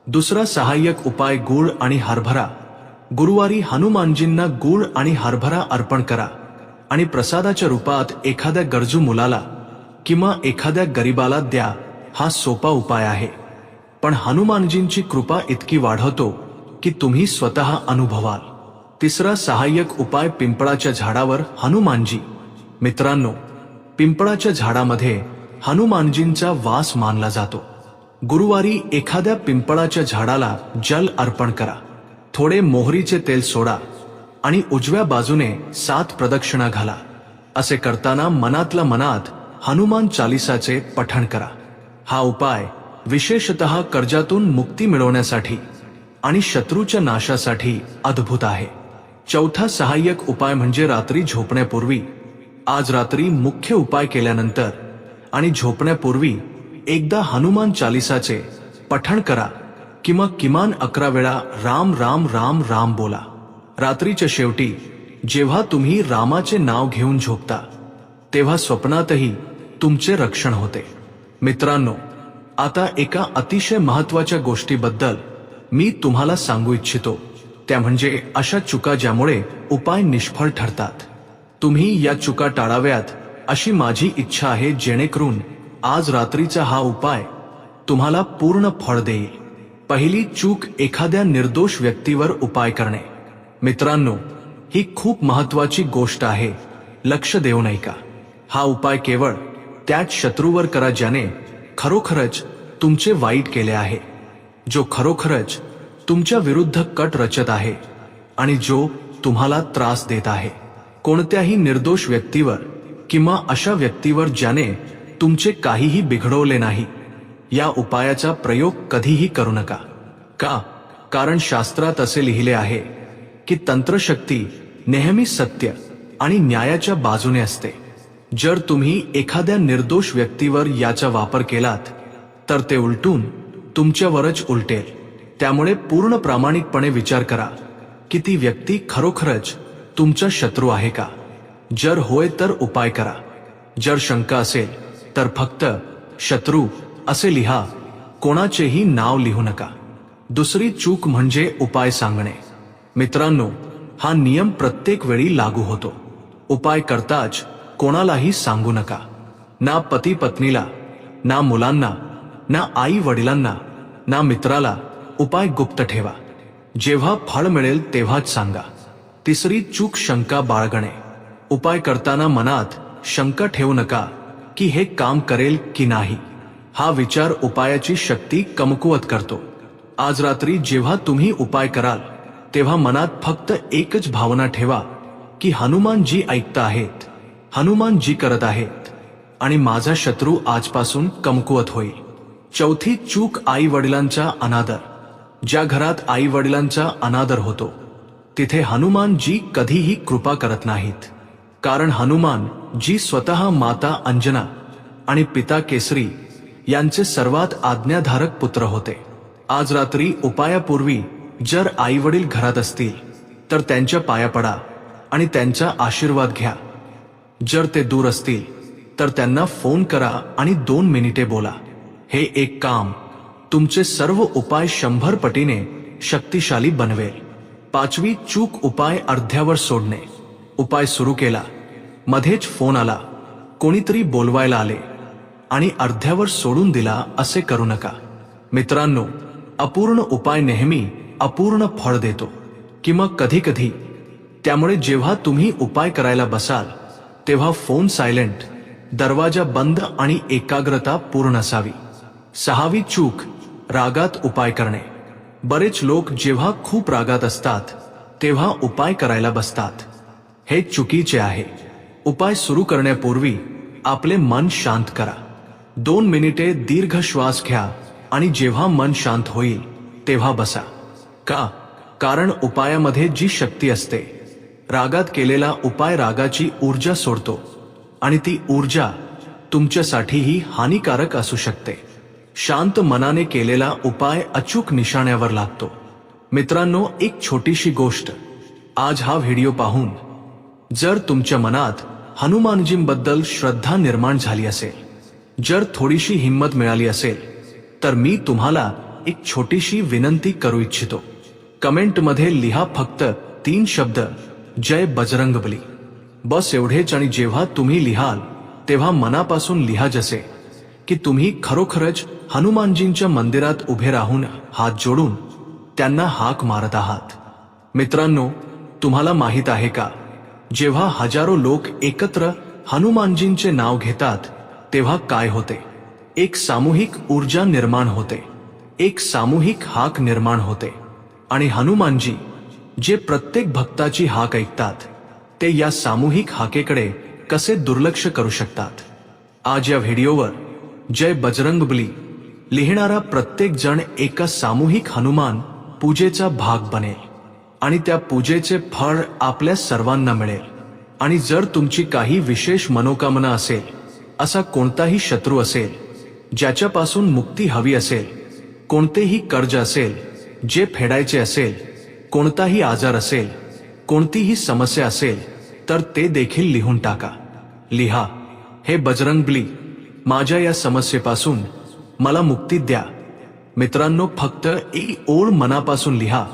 दुसरा सहाय्यक उपाय, गूळ आणि हरभरा. गुरुवारी हनुमानजींना गूळ आणि हरभरा अर्पण करा आणि प्रसादाच्या रूपात एखाद्या गरजू मुलाला किंवा एखाद्या गरीबाला द्या. हा सोपा उपाय आहे, पण हनुमानजींची कृपा इतकी वाढवतो की तुम्ही स्वतः अनुभवाल. तिसरा सहाय्यक उपाय, पिंपळाच्या झाडावर हनुमानजी. मित्रांनो, पिंपळाच्या झाडामध्ये हनुमानजींचा वास मानला जातो. गुरुवारी एखाद्या पिंपळाच्या झाडाला जल अर्पण करा. थोडे मोहरीचे तेल सोडा आणि उजव्या बाजूने 7 प्रदक्षिणा घाला. असे करताना मनातल्या मनात हनुमान चालीसाचे पठण करा. हा उपाय विशेषतः कर्जातून मुक्ती मिळवण्यासाठी आणि शत्रूच्या नाशासाठी अद्भुत आहे. चौथा सहाय्यक उपाय म्हणजे रात्री झोपण्यापूर्वी. आज रात्री मुख्य उपाय केल्यानंतर आणि झोपण्यापूर्वी एकदा हनुमान चालीसाचे पठण करा किंवा किमान 11 वेळा राम राम राम राम बोला. रात्रीच्या शेवटी जेव्हा तुम्ही रामाचे नाव घेऊन झोपता तेव्हा स्वप्नातही तुमचे रक्षण होते. मित्रांनो, आता एका अतिशय महत्वाच्या गोष्टीबद्दल मी तुम्हाला सांगू इच्छितो, त्या म्हणजे अशा चुका ज्यामुळे उपाय निष्फळ ठरतात. तुम्ही या चुका टाळाव्यात अशी माझी इच्छा आहे, जेणेकरून आज रात्रीचा हा उपाय तुम्हाला पूर्ण फळ देईल. पहिली चूक, एखाद्या निर्दोष व्यक्तीवर उपाय करणे. मित्रांनो, ही खूप महत्वाची गोष्ट आहे, लक्ष देऊ नये का. हा उपाय केवळ त्याच शत्रूवर करा ज्याने खरोखरच तुमचे वाईट केले आहे, जो खरोखरच तुमच्या विरुद्ध कट रचत आहे आणि जो तुम्हाला त्रास देत आहे. कोणत्याही निर्दोष व्यक्तीवर किंवा अशा व्यक्तीवर ज्याने तुमचे काहीही बिघडवले नाही, या उपायाचा प्रयोग कधीही करू नका. का? कारण शास्त्रात असे लिहिले आहे की तंत्रशक्ती नेहमी सत्य आणि न्यायाच्या बाजूने असते. जर तुम्ही एखाद्या निर्दोष व्यक्तीवर याचा वापर केलात तर ते उलटून तुमच्यावरच उलटेल. त्यामुळे पूर्ण प्रामाणिकपणे विचार करा की ती व्यक्ती खरोखरच तुमचा शत्रू आहे का? जर होय तर उपाय करा. जर शंका असेल तर फक्त शत्रू असे लिहा, कोणाचेही नाव लिहू नका. दुसरी चूक म्हणजे उपाय सांगणे. मित्रांनो, हा नियम प्रत्येक वेळी लागू होतो. उपाय करताच कोणालाही सांगू नका. ना पती पत्नीला, ना मुलांना, ना आई वडिलांना, ना मित्राला. उपाय गुप्त ठेवा. जेव्हा फळ मिळेल तेव्हाच सांगा. तिसरी चूक शंका बाळगणे. उपाय करताना मनात शंका ठेवू नका की हे काम करेल की नाही. हा विचार उपायाची शक्ती कमकुवत करतो. आज रात्री जेव्हा तुम्ही उपाय कराल तेव्हा मनात फक्त एकच भावना ठेवा की हनुमानजी ऐकत आहेत, हनुमानजी करत आहेत आणि माझा शत्रू आजपासून कमकुवत होईल. चौथी चूक आई वडिलांचा अनादर. ज्या घरात आई वडिलांचा अनादर होतो तिथे हनुमानजी कधीही कृपा करत नाहीत. कारण हनुमान जी स्वतः माता अंजना आणि पिता केसरी यांचे सर्वात आज्ञाधारक पुत्र होते. आज रात्री उपायापूर्वी जर आई वडील घरात असतील तर त्यांच्या पाया पडा आणि त्यांचा आशीर्वाद घ्या. जर ते दूर असतील तर त्यांना फोन करा आणि 2 मिनिटे बोला. हे एक काम तुमचे सर्व उपाय 100 पटीने शक्तिशाली बनवेल. पाचवी चूक उपाय अर्ध्यावर सोडणे. उपाय सुरू केला, मध्येच फोन आला, कोणीतरी बोलवायला आले आणि अर्ध्यावर सोडून दिला असे करू नका. मित्रांनो, अपूर्ण उपाय नेहमी अपूर्ण फळ देतो किंवा कधी कधी. त्यामुळे जेव्हा तुम्ही उपाय करायला बसाल तेव्हा फोन सायलेंट, दरवाजा बंद आणि एकाग्रता पूर्ण असावी. सहावी चूक रागात उपाय करणे. बरेच लोक जेव्हा खूप रागात असतात तेव्हा उपाय करायला बसतात. हे चुकीचे आहे. उपाय सुरू करण्यापूर्वी आपले मन शांत करा. 2 मिनिटे दीर्घ श्वास घ्या आणि जेव्हा मन शांत होईल तेव्हा बसा. का? कारण उपायामध्ये जी शक्ती असते, रागात केलेला उपाय रागाची ऊर्जा सोडतो आणि ती ऊर्जा तुमच्यासाठीही हानिकारक असू शकते. शांत मनाने केलेला उपाय अचूक निशाण्यावर लागतो. मित्रांनो, एक छोटीशी गोष्ट. आज हा व्हिडिओ पाहून जर तुमच्या मनात हनुमानजींबद्दल श्रद्धा निर्माण झाली असेल, जर थोडीशी हिंमत मिळाली असेल, तर मी तुम्हाला एक छोटीशी विनंती करू इच्छितो. कमेंटमध्ये लिहा फक्त 3 शब्द, जय बजरंगबली. बस एवढेच. आणि जेव्हा तुम्ही लिहाल तेव्हा मनापासून लिहा, जसे की तुम्ही खरोखरच हनुमानजींच्या मंदिरात उभे राहून हात जोडून त्यांना हाक मारत आहात. मित्रांनो, तुम्हाला माहित आहे का, जेव्हा हजारो लोक एकत्र हनुमानजींचे नाव घेतात तेव्हा काय होते? एक सामूहिक ऊर्जा निर्माण होते, एक सामूहिक हाक निर्माण होते. आणि हनुमानजी जे प्रत्येक भक्ताची हाक ऐकतात ते या सामूहिक हाकेकडे कसे दुर्लक्ष करू शकतात? आज या व्हिडिओवर जय बजरंगबली लिहिणारा प्रत्येक जण एका सामूहिक हनुमान पूजेचा भाग बनेल आणि त्या पूजेचे फळ आपल्या सर्वांना मिळेल. आणि जर तुमची काही विशेष मनोकामना असेल, असा कोणताही शत्रू असेल ज्याच्यापासून मुक्ती हवी असेल, कोणतेही कर्ज असेल जे फेडायचे असेल, कोणताही आजार असेल, कोणतीही समस्या असेल, तर ते देखील लिहून टाका. लिहा, हे बजरंगबली, माझ्या या समस्येपासून मला मुक्ती द्या. मित्रांनो, फक्त एक ओळ मनापासून लिहा.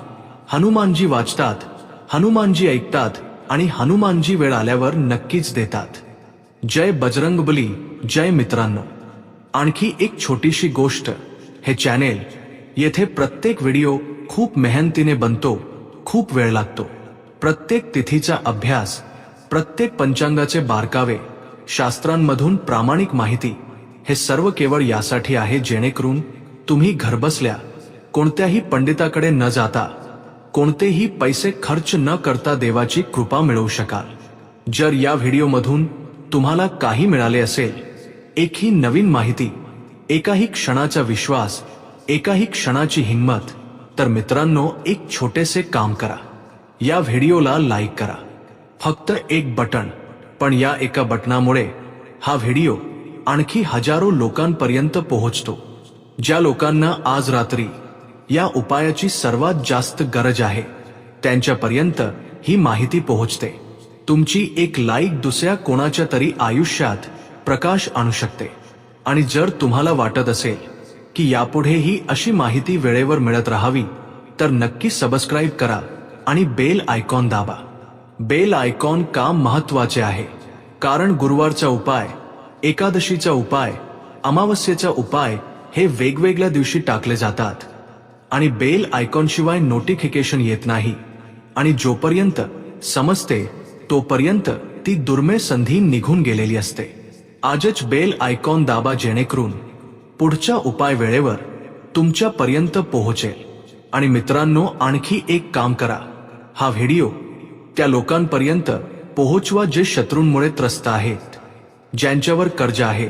हनुमानजी वाचतात, हनुमानजी ऐकतात आणि हनुमानजी वेळ आल्यावर नक्कीच देतात. जय बजरंगबली जय. मित्रांनो, आणखी एक छोटीशी गोष्ट. हे चॅनेल, येथे प्रत्येक व्हिडिओ खूप मेहनतीने बनतो, खूप वेळ लागतो. प्रत्येक तिथीचा अभ्यास, प्रत्येक पंचांगाचे बारकावे, शास्त्रांमधून प्रामाणिक माहिती, हे सर्व केवळ यासाठी आहे जेणेकरून तुम्ही घरबसल्या कोणत्याही पंडिताकडे न जाता, कोणतेही पैसे खर्च न करता देवाची कृपा मिळवू शकाल. जर या व्हिडिओमधून तुम्हाला काही मिळाले असेल, एकही नवीन माहिती, एकाही क्षणाचा विश्वास, एकाही क्षणाची हिंमत, तर मित्रांनो, एक छोटेसे काम करा. या व्हिडिओला लाईक करा. फक्त एक बटन, पण या एका बटनामुळे हा व्हिडिओ आणखी हजारो लोकांपर्यंत पोहोचतो. ज्या लोकांना आज रात्री या उपायाची सर्वात जास्त गरज आहे त्यांच्यापर्यंत ही माहिती पोहोचते. तुमची एक लाईक दुसऱ्या कोणाच्या तरी आयुष्यात प्रकाश आणू शकते. आणि जर तुम्हाला वाटत असेल की यापुढेही अशी माहिती वेळेवर मिळत राहावी तर नक्की सबस्क्राईब करा आणि बेल आयकॉन दाबा. बेल आयकॉन का महत्वाचे आहे? कारण गुरुवारचा उपाय, एकादशीचा उपाय, अमावस्येचा उपाय हे वेगवेगळ्या दिवशी टाकले जातात आणि बेल आयकॉन शिवाय नोटिफिकेशन येत नाही. आणि जोपर्यंत समजते तोपर्यंत ती दुर्मिळ संधी निघून गेलेली असते. आजच बेल आयकॉन दाबा जेणेकरून पुढचा उपाय वेळेवर तुमच्यापर्यंत पोहोचेल. आणि मित्रांनो, आणखी एक काम करा, हा व्हिडिओ त्या लोकांपर्यंत पोहोचवा जे शत्रूंमुळे त्रस्त आहेत, ज्यांच्यावर कर्ज आहे,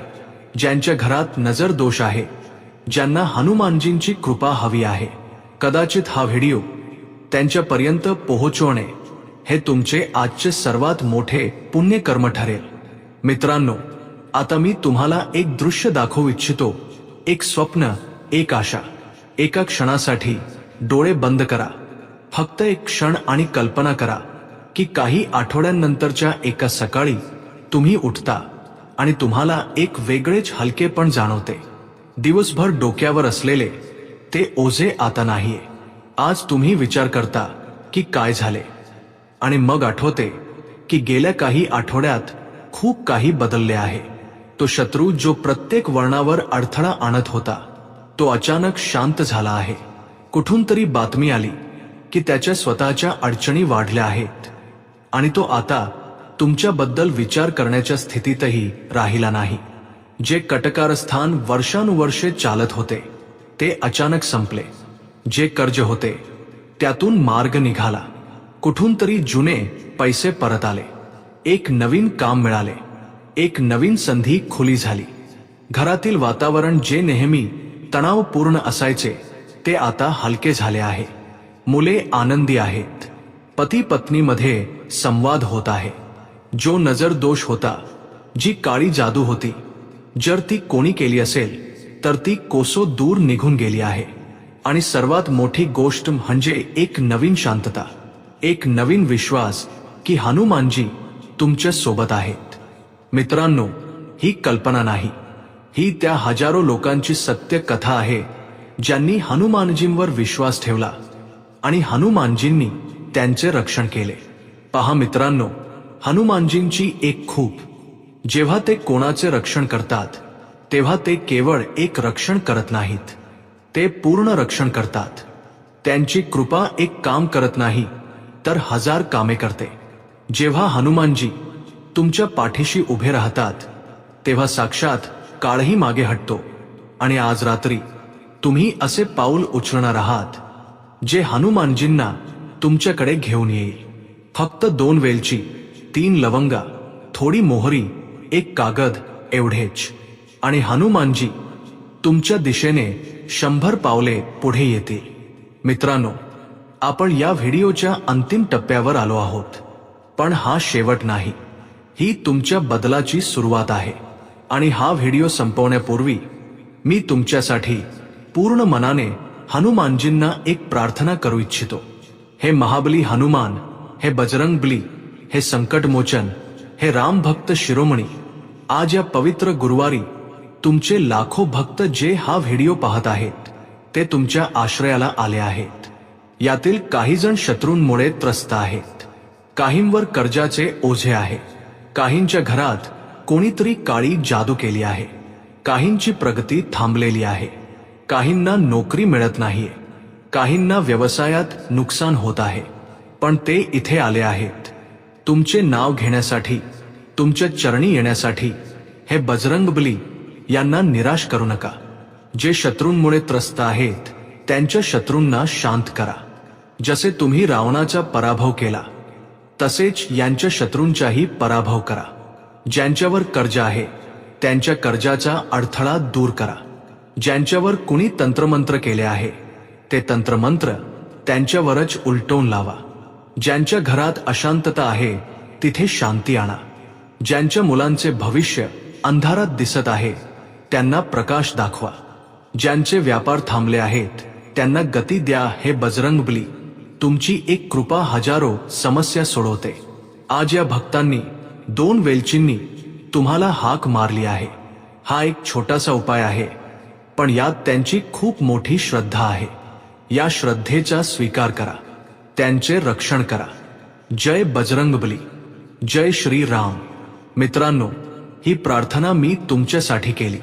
ज्यांच्या घरात नजर दोष आहे, ज्यांना हनुमानजींची कृपा हवी आहे. कदाचित हा व्हिडिओ त्यांच्यापर्यंत पोहोचवणे हे तुमचे आजचे सर्वात मोठे पुण्यकर्म ठरेल. मित्रांनो, आता मी तुम्हाला एक दृश्य दाखवू इच्छितो. एक स्वप्न, एक आशा. एका क्षणासाठी डोळे बंद करा. फक्त एक क्षण आणि कल्पना करा की काही आठवड्यांनंतरच्या एका सकाळी तुम्ही उठता आणि तुम्हाला एक वेगळेच हलकेपण जाणवते. दिवसभर डोक्यावर असलेले ते ओझे आता नाहीये. आज तुम्ही विचार करता की काय झाले, आणि मग आठवते की गेल्या काही आठवड्यात खूप काही बदलले आहे. तो शत्रू जो प्रत्येक वळणावर अडथळा आणत होता तो अचानक शांत झाला आहे. कुठून तरी बातमी आली की त्याच्या स्वतःच्या अडचणी वाढल्या आहेत आणि तो आता तुमच्याबद्दल विचार करण्याच्या स्थितीतही राहिला नाही. जे कटकारस्थान वर्षानुवर्षे चालत होते ते अचानक संपले. जे कर्ज होते त्यातून मार्ग निघाला. कुठून तरी जुने पैसे परत आले. एक नवीन काम मिळाले. एक नवीन संधी खुली झाली. घरातील वातावरण जे नेहमी तणावपूर्ण असायचे ते आता हलके झाले आहे. मुले आनंदी आहेत. पती पत्नीमध्ये संवाद होत आहे. जो नजर दोष होता, जी काळी जादू होती, जर ती कोणी केली असेल तर ती कोसो दूर निघून गेली आहे. आणि सर्वात मोठी गोष्ट म्हणजे एक नवीन शांतता, एक नवीन विश्वास की हनुमानजी तुमच्या सोबत आहेत. मित्रांनो, ही कल्पना नाही, ही त्या हजारो लोकांची सत्य कथा आहे ज्यांनी हनुमानजींवर विश्वास ठेवला आणि हनुमानजींनी त्यांचे रक्षण केले. पहा मित्रांनो, हनुमानजींची एक खूप. जेव्हा ते कोणाचे रक्षण करतात तेव्हा ते केवळ एक रक्षण करत नाहीत, ते पूर्ण रक्षण करतात. त्यांची कृपा एक काम करत नाही तर हजार कामे करते. जेव्हा हनुमानजी तुमच्या पाठीशी उभे राहतात तेव्हा साक्षात काळही मागे हटतो. आणि आज रात्री तुम्ही असे पाऊल उचलणार आहात जे हनुमानजींना तुमच्याकडे घेऊन येईल. फक्त 2 वेलची, 3 लवंगा, थोडी मोहरी, एक कागद एवढेच, आणि हनुमानजी तुमच्या दिशेने 100 पावले पुढे येतील. मित्रांनो, आपण या व्हिडिओच्या अंतिम टप्प्यावर आलो आहोत. पण हा शेवट नाही, ही तुमच्या बदलाची सुरुवात आहे. आणि हा व्हिडिओ संपवण्यापूर्वी मी तुमच्यासाठी पूर्ण मनाने हनुमानजींना एक प्रार्थना करू इच्छितो. हे महाबली हनुमान, हे बजरंगबली, हे संकटमोचन, हे राम भक्त शिरोमणी, आज या पवित्र गुरुवारी तुमचे लाखो भक्त जे हा व्हिडिओ पाहत आहेत ते तुमच्या आश्रयाला आले आहेत. यातील काही जण शत्रूंमुळे त्रस्त आहेत, काहींवर कर्जाचे ओझे आहे, काहींच्या घरात कोणीतरी काळी जादू केली आहे, काहींची प्रगती थांबलेली आहे, काहींना नोकरी मिळत नाहीये, काहींना व्यवसायात नुकसान होत आहे. पण ते इथे आले आहेत तुमचे नाव घेण्यासाठी, तुमच्या चरणी येण्यासाठी. हे बजरंगबली, यांना निराश करू नका. जे शत्रूंमुळे त्रस्त आहेत त्यांच्या शत्रूंना शांत करा. जसे तुम्ही रावणाचा पराभव केला तसेच यांच्या शत्रूंचाही पराभव करा. ज्यांच्यावर कर्ज आहे त्यांच्या कर्जाचा अडथळा दूर करा. ज्यांच्यावर कुणी तंत्रमंत्र केले आहे ते तंत्रमंत्र त्यांच्यावरच उलटवून लावा. ज्यांच्या घरात अशांतता आहे तिथे शांती आणा. ज्यांच्या मुलांचे भविष्य अंधारात दिसत आहे त्यांना प्रकाश दाखवा. ज्यांचे व्यापार थांबले आहेत त्यांना गती द्या. हे बजरंगबली, तुमची एक कृपा हजारो समस्या सोडवते। आज या भक्तांनी 2 वेलचींनी तुम्हाला हाक मारली आहे। हा एक छोटासा उपाय आहे, पण यात त्यांची खूप मोठी श्रद्धा आहे। या श्रद्धेचा स्वीकार करा, त्यांचे रक्षण करा। जय बजरंगबली, जय श्री राम। मित्रांनो, ही प्रार्थना मी तुमच्यासाठी केली।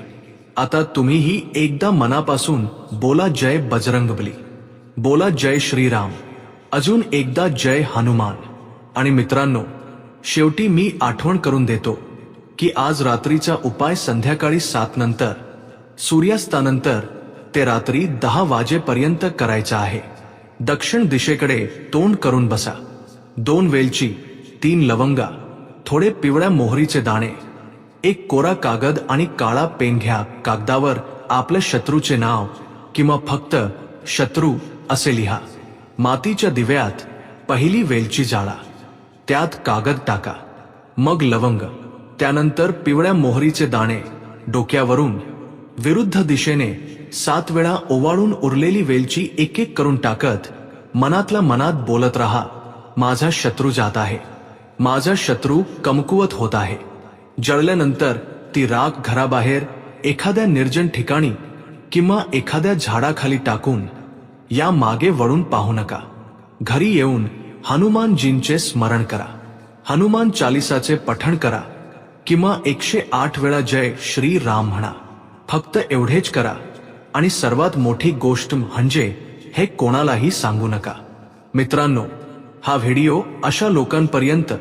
आता तुम्हीही एकदा मनापासून बोला जय बजरंगबली, बोला जय श्रीराम, अजून एकदा जय हनुमान। आणि मित्रांनो, शेवटी मी आठवण करून देतो की आज रात्रीचा उपाय संध्याकाळी 7 नंतर, सूर्यास्तानंतर ते रात्री 10 वाजेपर्यंत करायचा आहे। दक्षिण दिशेकडे तोंड करून बसा। 2 वेलची, 3 लवंगा, थोडे पिवळ्या मोहरीचे दाणे, एक कोरा कागद आणि काळा पेन घ्या। कागदावर आपल्या शत्रूचे नाव किंवा फक्त शत्रू असे लिहा। मातीच्या दिव्यात पहिली वेलची जाळा, त्यात कागद टाका, मग लवंग, त्यानंतर पिवळ्या मोहरीचे दाणे डोक्यावरून विरुद्ध दिशेने 7 वेळा ओवाळून उरलेली वेलची एक एक करून टाकत मनातल्या मनात बोलत राहा, माझा शत्रू जात आहे, माझा शत्रू कमकुवत होत आहे। जळल्यानंतर ती राख घराबाहेर एखाद्या निर्जन ठिकाणी किंवा एखाद्या झाडाखाली टाकून या मागे वळून पाहू नका। घरी येऊन हनुमानजींचे स्मरण करा, हनुमान चालीसाचे पठण करा किंवा 108 वेळा जय श्री राम म्हणा। फक्त एवढेच करा आणि सर्वात मोठी गोष्ट म्हणजे हे कोणालाही सांगू नका। मित्रांनो, हा व्हिडिओ अशा लोकांपर्यंत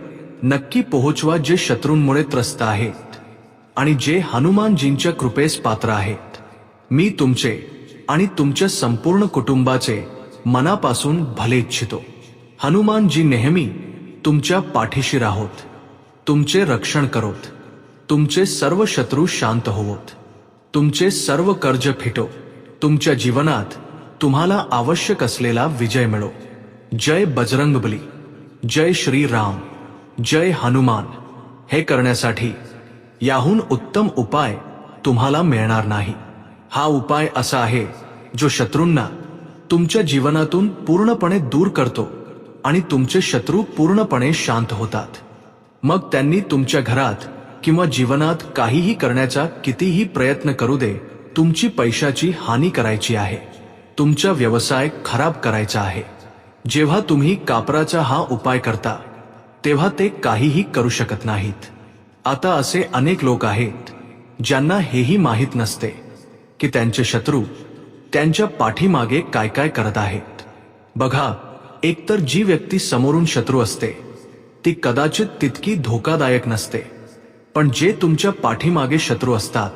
नक्की पोहोचवा जे शत्रूंमुळे त्रस्त आहेत आणि जे हनुमानजींच्या कृपेस पात्र आहेत। मी तुमचे आणि तुमच्या संपूर्ण कुटुंबाचे मनापासून भले इच्छितो। हनुमानजी नेहमी तुमच्या पाठीशी राहोत, तुमचे रक्षण करोत, तुमचे सर्व शत्रू शांत होवोत, तुमचे सर्व कर्ज फिटो, तुमच्या जीवनात तुम्हाला आवश्यक असलेला विजय मिळो। जय बजरंगबली, जय श्री राम, जय हनुमान। हे करण्यासाठी याहून उत्तम उपाय तुम्हाला मिळणार नाही। हा उपाय असा आहे जो शत्रूंना तुमच्या जीवनातून पूर्णपणे दूर करतो आणि तुमचे शत्रू पूर्णपणे शांत होतात। मग त्यांनी तुमच्या घरात किंवा जीवनात काहीही करण्याचा कितीही प्रयत्न करू दे, तुमची पैशाची हानी करायची आहे, तुमचा व्यवसाय खराब करायचा आहे। जेव्हा तुम्ही कापराचा हा उपाय करता तेव्हा ते काहीही करू शकत नाहीत। आता असे अनेक लोक आहेत ज्यांना हेही माहीत नसते की त्यांचे शत्रू त्यांच्या पाठीमागे काय काय करत आहेत। बघा, एकतर जी व्यक्ती समोरून शत्रू असते ती कदाचित तितकी धोकादायक नसते, पण जे तुमच्या पाठीमागे शत्रू असतात,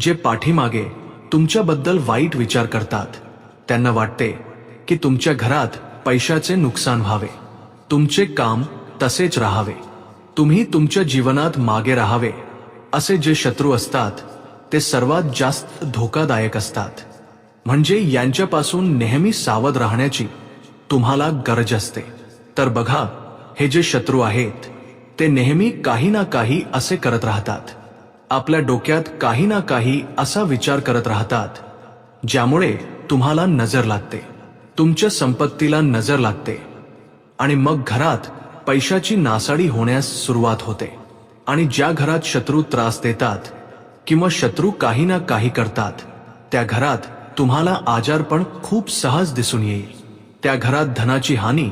जे पाठीमागे तुमच्याबद्दल वाईट विचार करतात, त्यांना वाटते की तुमच्या घरात पैशाचे नुकसान व्हावे, तुमचे काम तसेच राहावे, तुम्ही तुमच्या जीवनात मागे राहावे। असे जे शत्रू असतात ते सर्वात जास्त धोकादायक असतात। म्हणजे यांच्यापासून नेहमी सावध राहण्याची तुम्हाला गरज असते। तर बघा, हे जे शत्रू आहेत ते नेहमी काही ना काही असे करत राहतात, आपल्या डोक्यात काही ना काही असा विचार करत राहतात ज्यामुळे तुम्हाला नजर लागते, तुमच्या संपत्तीला नजर लागते आणि मग घरात पैशाची नासाडी होण्यास सुरुवात होते। आणि ज्या घरात शत्रू त्रास देतात किंवा शत्रू काही ना काही करतात, त्या घरात तुम्हाला आजारपण खूप सहज दिसून येईल, त्या घरात धनाची हानी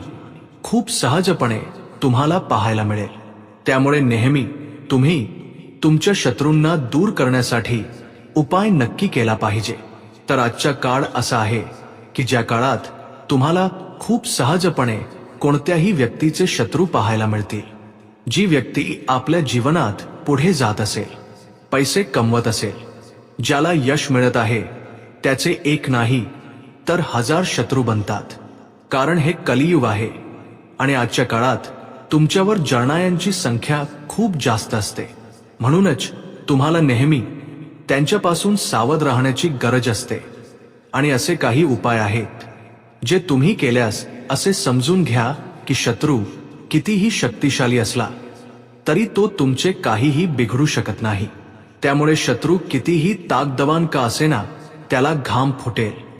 खूप सहजपणे तुम्हाला पाहायला मिळेल। त्यामुळे नेहमी तुम्ही तुमच्या शत्रूंना दूर करण्यासाठी उपाय नक्की केला पाहिजे। तर आजचा काळ असा आहे की ज्या काळात तुम्हाला खूप सहजपणे कोणत्याही व्यक्तीचे शत्रू पाहायला मिळतील। जी व्यक्ती आपल्या जीवनात पुढे जात असेल, पैसे कमवत असेल, ज्याला यश मिळत आहे, त्याचे एक नाही तर 1000 शत्रू बनतात। कारण हे कलियुग आहे आणि आजच्या काळात तुमच्यावर जळणाऱ्यांची संख्या खूप जास्त असते। म्हणूनच तुम्हाला नेहमी त्यांच्यापासून सावध राहण्याची गरज असते। आणि असे काही उपाय आहेत जे तुम्ही केल्यास असे समजून घ्या की शत्रू कितीही शक्तिशाली असला तरी तो तुमचे काहीही बिघडू शकत नाही। त्यामुळे शत्रू कितीही ताकदवान का असेना, त्याला घाम फुटेल